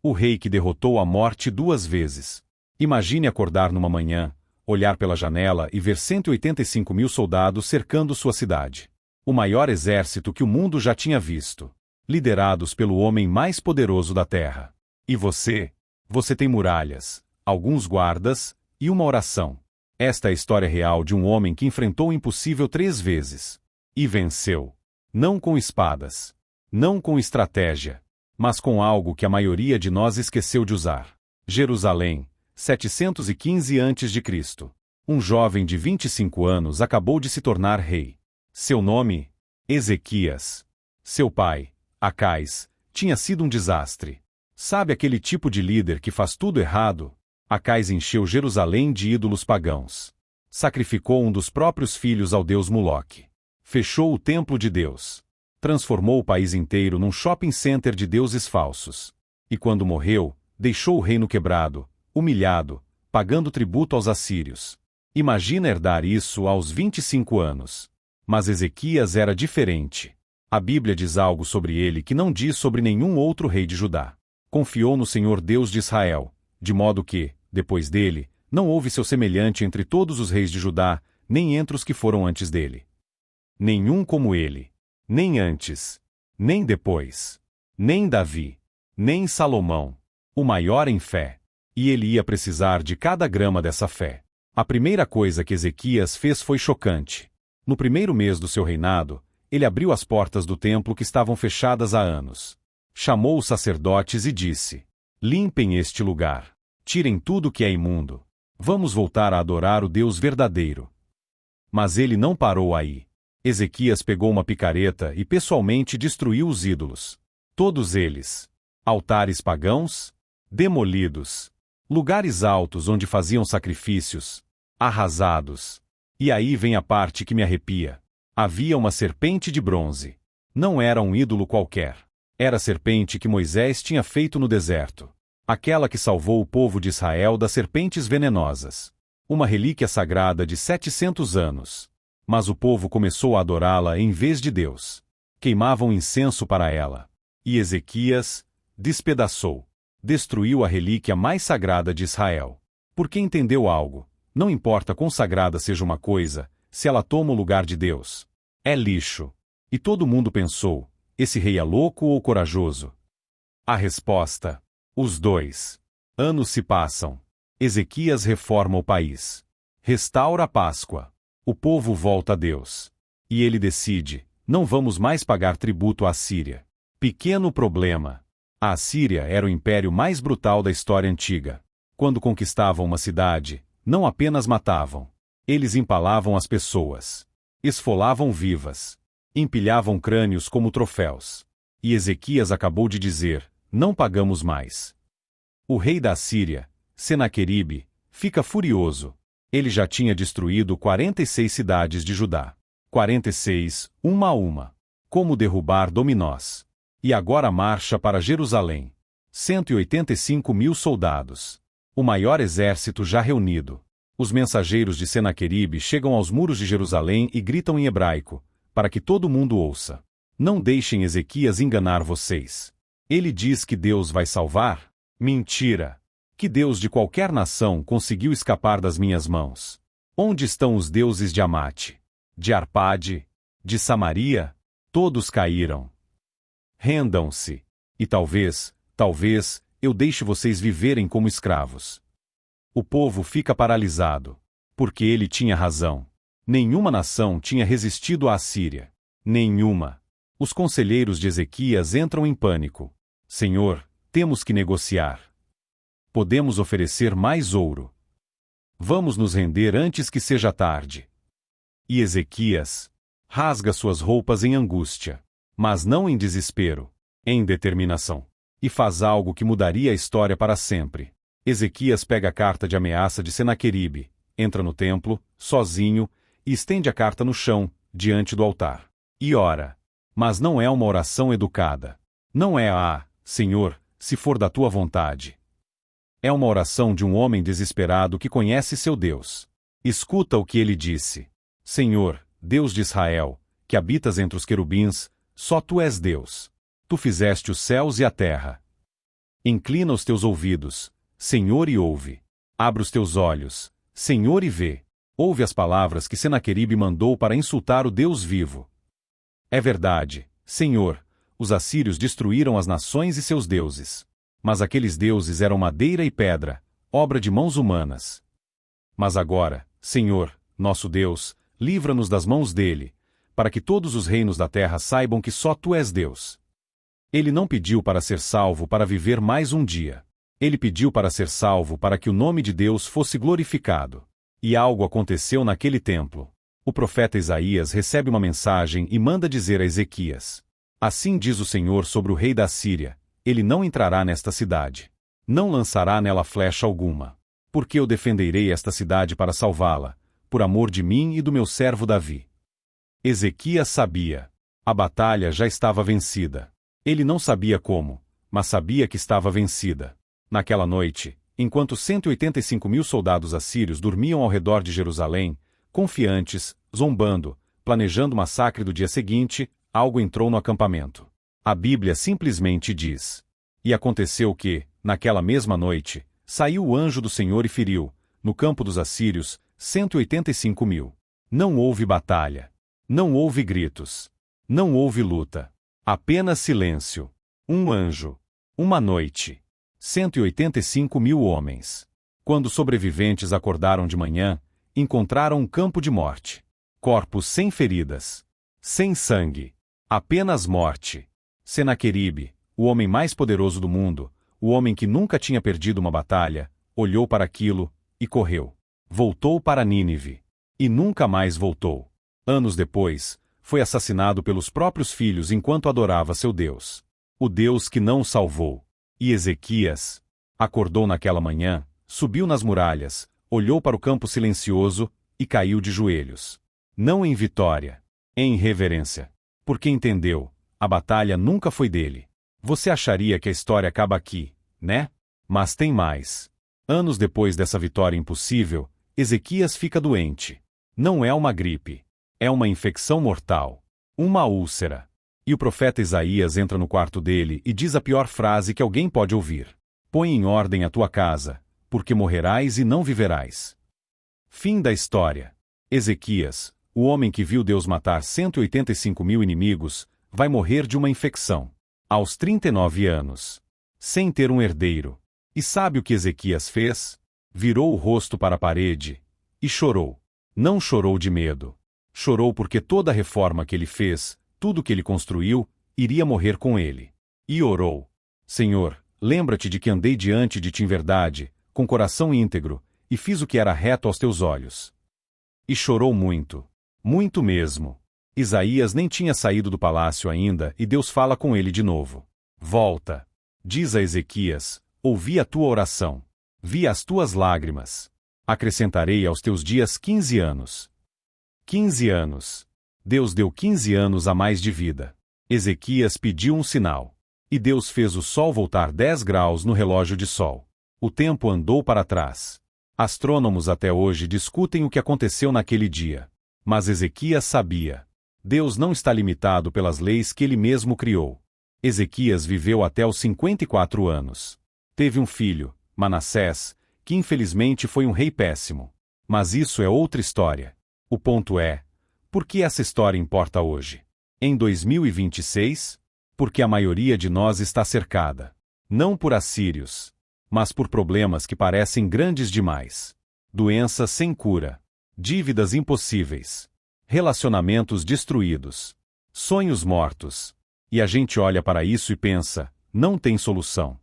O rei que derrotou a morte 2 vezes. Imagine acordar numa manhã, olhar pela janela e ver 185.000 soldados cercando sua cidade. O maior exército que o mundo já tinha visto. Liderados pelo homem mais poderoso da terra. E você? Você tem muralhas, alguns guardas e uma oração. Esta é a história real de um homem que enfrentou o impossível 3 vezes. E venceu. Não com espadas. Não com estratégia. Mas com algo que a maioria de nós esqueceu de usar. Jerusalém, 715 a.C. Um jovem de 25 anos acabou de se tornar rei. Seu nome? Ezequias. Seu pai, Acais, tinha sido um desastre. Sabe aquele tipo de líder que faz tudo errado? Acais encheu Jerusalém de ídolos pagãos. Sacrificou um dos próprios filhos ao deus Moloque. Fechou o templo de Deus. Transformou o país inteiro num shopping center de deuses falsos. E quando morreu, deixou o reino quebrado, humilhado, pagando tributo aos assírios. Imagina herdar isso aos 25 anos. Mas Ezequias era diferente. A Bíblia diz algo sobre ele que não diz sobre nenhum outro rei de Judá. Confiou no Senhor Deus de Israel, de modo que, depois dele, não houve seu semelhante entre todos os reis de Judá, nem entre os que foram antes dele. Nenhum como ele. Nem antes. Nem depois. Nem Davi. Nem Salomão. O maior em fé. E ele ia precisar de cada grama dessa fé. A primeira coisa que Ezequias fez foi chocante. No primeiro mês do seu reinado, ele abriu as portas do templo que estavam fechadas há anos. Chamou os sacerdotes e disse: limpem este lugar. Tirem tudo que é imundo. Vamos voltar a adorar o Deus verdadeiro. Mas ele não parou aí. Ezequias pegou uma picareta e pessoalmente destruiu os ídolos. Todos eles. Altares pagãos, demolidos. Lugares altos onde faziam sacrifícios, arrasados. E aí vem a parte que me arrepia. Havia uma serpente de bronze. Não era um ídolo qualquer. Era a serpente que Moisés tinha feito no deserto. Aquela que salvou o povo de Israel das serpentes venenosas. Uma relíquia sagrada de 700 anos. Mas o povo começou a adorá-la em vez de Deus. Queimavam incenso para ela. E Ezequias despedaçou. Destruiu a relíquia mais sagrada de Israel. Porque entendeu algo. Não importa quão sagrada seja uma coisa, se ela toma o lugar de Deus. É lixo. E todo mundo pensou: esse rei é louco ou corajoso? A resposta: os dois. Anos se passam. Ezequias reforma o país. Restaura a Páscoa. O povo volta a Deus. E ele decide: não vamos mais pagar tributo à Assíria. Pequeno problema. A Assíria era o império mais brutal da história antiga. Quando conquistavam uma cidade, não apenas matavam. Eles empalavam as pessoas. Esfolavam vivas. Empilhavam crânios como troféus. E Ezequias acabou de dizer: não pagamos mais. O rei da Assíria, Senaqueribe, fica furioso. Ele já tinha destruído 46 cidades de Judá. 46, uma a uma. Como derrubar dominós. E agora marcha para Jerusalém. 185.000 soldados. O maior exército já reunido. Os mensageiros de Senaqueribe chegam aos muros de Jerusalém e gritam em hebraico, para que todo mundo ouça: não deixem Ezequias enganar vocês. Ele diz que Deus vai salvar? Mentira! Que Deus de qualquer nação conseguiu escapar das minhas mãos? Onde estão os deuses de Amate? De Arpade? De Samaria? Todos caíram. Rendam-se. E talvez, eu deixe vocês viverem como escravos. O povo fica paralisado. Porque ele tinha razão. Nenhuma nação tinha resistido à Assíria. Nenhuma. Os conselheiros de Ezequias entram em pânico. Senhor, temos que negociar. Podemos oferecer mais ouro. Vamos nos render antes que seja tarde. E Ezequias rasga suas roupas em angústia, mas não em desespero, em determinação. E faz algo que mudaria a história para sempre. Ezequias pega a carta de ameaça de Senaqueribe, entra no templo, sozinho, e estende a carta no chão, diante do altar. E ora. Mas não é uma oração educada. Não é Senhor, se for da tua vontade. É uma oração de um homem desesperado que conhece seu Deus. Escuta o que ele disse. Senhor, Deus de Israel, que habitas entre os querubins, só tu és Deus. Tu fizeste os céus e a terra. Inclina os teus ouvidos, Senhor, e ouve. Abra os teus olhos, Senhor, e vê. Ouve as palavras que Senaqueribe mandou para insultar o Deus vivo. É verdade, Senhor, os assírios destruíram as nações e seus deuses. Mas aqueles deuses eram madeira e pedra, obra de mãos humanas. Mas agora, Senhor, nosso Deus, livra-nos das mãos dele, para que todos os reinos da terra saibam que só tu és Deus. Ele não pediu para ser salvo para viver mais um dia. Ele pediu para ser salvo para que o nome de Deus fosse glorificado. E algo aconteceu naquele templo. O profeta Isaías recebe uma mensagem e manda dizer a Ezequias: assim diz o Senhor sobre o rei da Síria: ele não entrará nesta cidade. Não lançará nela flecha alguma. Porque eu defenderei esta cidade para salvá-la, por amor de mim e do meu servo Davi. Ezequias sabia. A batalha já estava vencida. Ele não sabia como, mas sabia que estava vencida. Naquela noite, enquanto 185.000 soldados assírios dormiam ao redor de Jerusalém, confiantes, zombando, planejando o massacre do dia seguinte, algo entrou no acampamento. A Bíblia simplesmente diz: e aconteceu que, naquela mesma noite, saiu o anjo do Senhor e feriu, no campo dos assírios, 185.000. Não houve batalha. Não houve gritos. Não houve luta. Apenas silêncio. Um anjo. Uma noite. 185.000 homens. Quando os sobreviventes acordaram de manhã, encontraram um campo de morte. Corpos sem feridas. Sem sangue. Apenas morte. Senaqueribe, o homem mais poderoso do mundo, o homem que nunca tinha perdido uma batalha, olhou para aquilo e correu. Voltou para Nínive. E nunca mais voltou. Anos depois, foi assassinado pelos próprios filhos enquanto adorava seu Deus. O Deus que não o salvou. E Ezequias acordou naquela manhã, subiu nas muralhas, olhou para o campo silencioso e caiu de joelhos. Não em vitória, em reverência. Porque entendeu, a batalha nunca foi dele. Você acharia que a história acaba aqui, né? Mas tem mais. Anos depois dessa vitória impossível, Ezequias fica doente. Não é uma gripe. É uma infecção mortal. Uma úlcera. E o profeta Isaías entra no quarto dele e diz a pior frase que alguém pode ouvir: põe em ordem a tua casa, porque morrerás e não viverás. Fim da história. Ezequias, o homem que viu Deus matar 185.000 inimigos, vai morrer de uma infecção. Aos 39 anos. Sem ter um herdeiro. E sabe o que Ezequias fez? Virou o rosto para a parede e chorou. Não chorou de medo. Chorou porque toda a reforma que ele fez, tudo que ele construiu, iria morrer com ele. E orou: Senhor, lembra-te de que andei diante de ti em verdade, com coração íntegro, e fiz o que era reto aos teus olhos. E chorou muito. Muito mesmo. Isaías nem tinha saído do palácio ainda e Deus fala com ele de novo. Volta. Diz a Ezequias: ouvi a tua oração. Vi as tuas lágrimas. Acrescentarei aos teus dias 15 anos. 15 anos. Deus deu 15 anos a mais de vida. Ezequias pediu um sinal. E Deus fez o sol voltar 10 graus no relógio de sol. O tempo andou para trás. Astrônomos até hoje discutem o que aconteceu naquele dia. Mas Ezequias sabia. Deus não está limitado pelas leis que ele mesmo criou. Ezequias viveu até os 54 anos. Teve um filho, Manassés, que infelizmente foi um rei péssimo. Mas isso é outra história. O ponto é: por que essa história importa hoje? Em 2026? Porque a maioria de nós está cercada. Não por assírios, mas por problemas que parecem grandes demais. Doenças sem cura. Dívidas impossíveis. Relacionamentos destruídos. Sonhos mortos. E a gente olha para isso e pensa: não tem solução.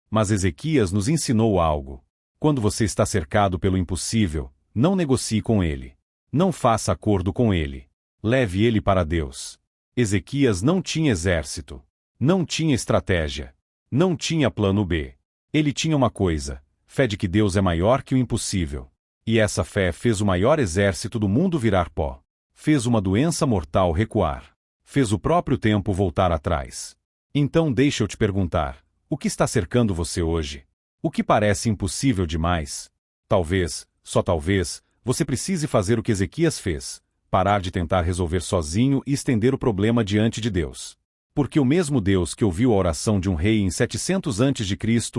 Mas Ezequias nos ensinou algo. Quando você está cercado pelo impossível, não negocie com ele. Não faça acordo com ele. Leve ele para Deus. Ezequias não tinha exército. Não tinha estratégia. Não tinha plano B. Ele tinha uma coisa: fé de que Deus é maior que o impossível. E essa fé fez o maior exército do mundo virar pó. Fez uma doença mortal recuar. Fez o próprio tempo voltar atrás. Então deixa eu te perguntar: o que está cercando você hoje? O que parece impossível demais? Talvez, só talvez, você precise fazer o que Ezequias fez: parar de tentar resolver sozinho e estender o problema diante de Deus. Porque o mesmo Deus que ouviu a oração de um rei em 700 a.C.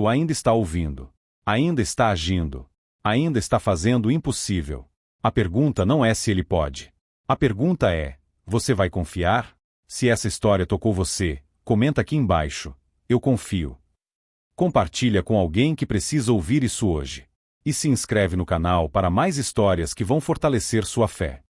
ainda está ouvindo. Ainda está agindo. Ainda está fazendo o impossível. A pergunta não é se ele pode. A pergunta é: você vai confiar? Se essa história tocou você, comenta aqui embaixo. Eu confio. Compartilha com alguém que precisa ouvir isso hoje. E se inscreve no canal para mais histórias que vão fortalecer sua fé.